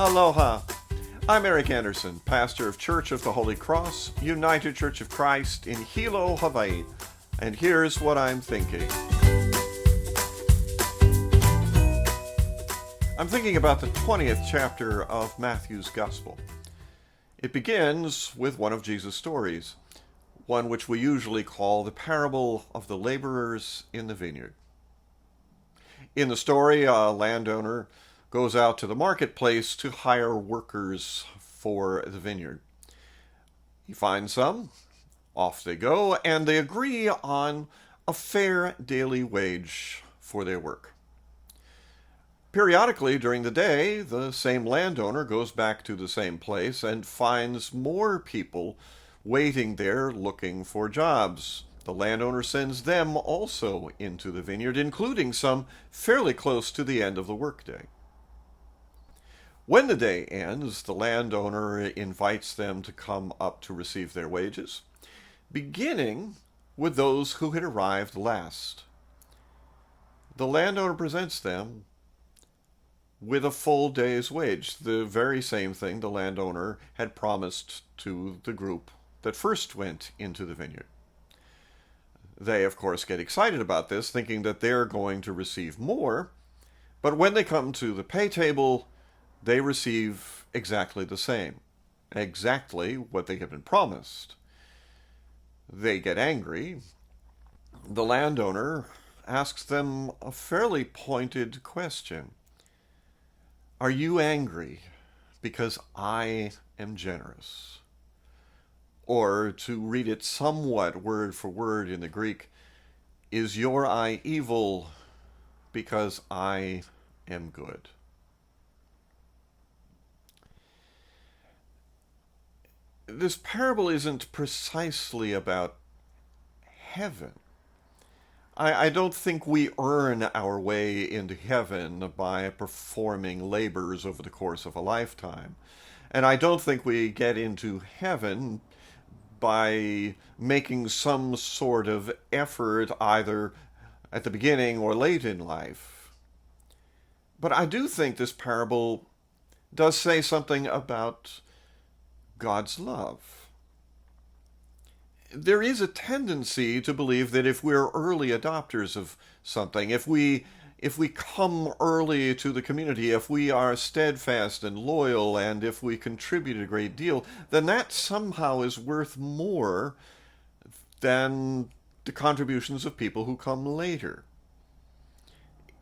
Aloha. I'm Eric Anderson, pastor of Church of the Holy Cross, United Church of Christ in Hilo, Hawaii. And here's what I'm thinking. I'm thinking about the 20th chapter of Matthew's Gospel. It begins with one of Jesus' stories, one which we usually call the parable of the laborers in the vineyard. In the story, a landowner goes out to the marketplace to hire workers for the vineyard. He finds some, off they go, and they agree on a fair daily wage for their work. Periodically during the day, the same landowner goes back to the same place and finds more people waiting there looking for jobs. The landowner sends them also into the vineyard, including some fairly close to the end of the workday. When the day ends, the landowner invites them to come up to receive their wages, beginning with those who had arrived last. The landowner presents them with a full day's wage, the very same thing the landowner had promised to the group that first went into the vineyard. They, of course, get excited about this, thinking that they're going to receive more, but when they come to the pay table, they receive exactly the same, exactly what they have been promised. They get angry. The landowner asks them a fairly pointed question. Are you angry because I am generous? Or, to read it somewhat word for word in the Greek, is your eye evil because I am good? This parable isn't precisely about heaven. I don't think we earn our way into heaven by performing labors over the course of a lifetime. And I don't think we get into heaven by making some sort of effort either at the beginning or late in life. But I do think this parable does say something about God's love. There is a tendency to believe that if we're early adopters of something, if we come early to the community, if we are steadfast and loyal, and if we contribute a great deal, then that somehow is worth more than the contributions of people who come later.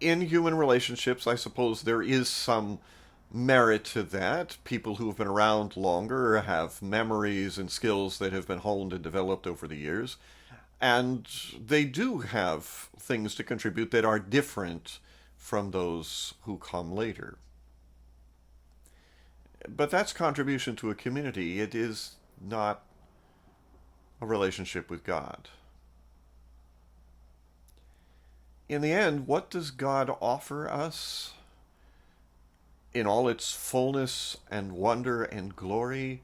In human relationships, I suppose there is some merit to that. People who have been around longer have memories and skills that have been honed and developed over the years, and they do have things to contribute that are different from those who come later. But that's contribution to a community. It is not a relationship with God. In the end, what does God offer us? In all its fullness and wonder and glory,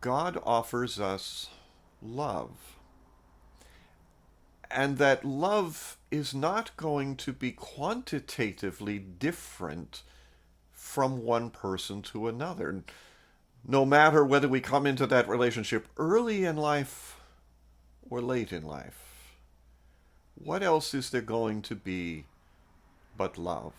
God offers us love. And that love is not going to be quantitatively different from one person to another, no matter whether we come into that relationship early in life or late in life. What else is there going to be but love?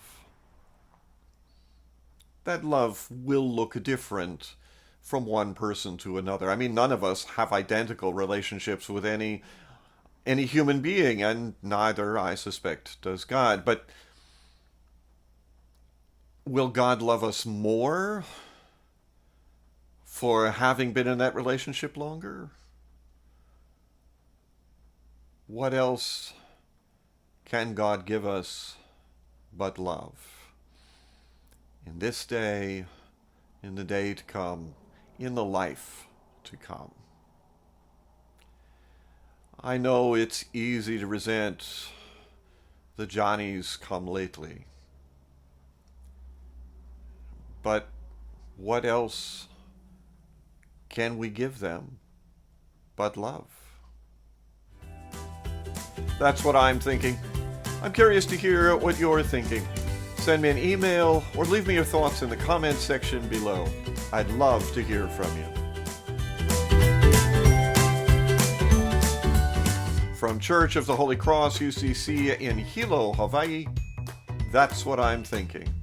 That love will look different from one person to another. I mean, none of us have identical relationships with any human being, and neither, I suspect, does God. But will God love us more for having been in that relationship longer? What else can God give us but love? In this day, in the day to come, in the life to come. I know it's easy to resent the Johnnies come lately. But what else can we give them but love? That's what I'm thinking. I'm curious to hear what you're thinking. Send me an email or leave me your thoughts in the comments section below. I'd love to hear from you. From Church of the Holy Cross, UCC in Hilo, Hawaii, that's what I'm thinking.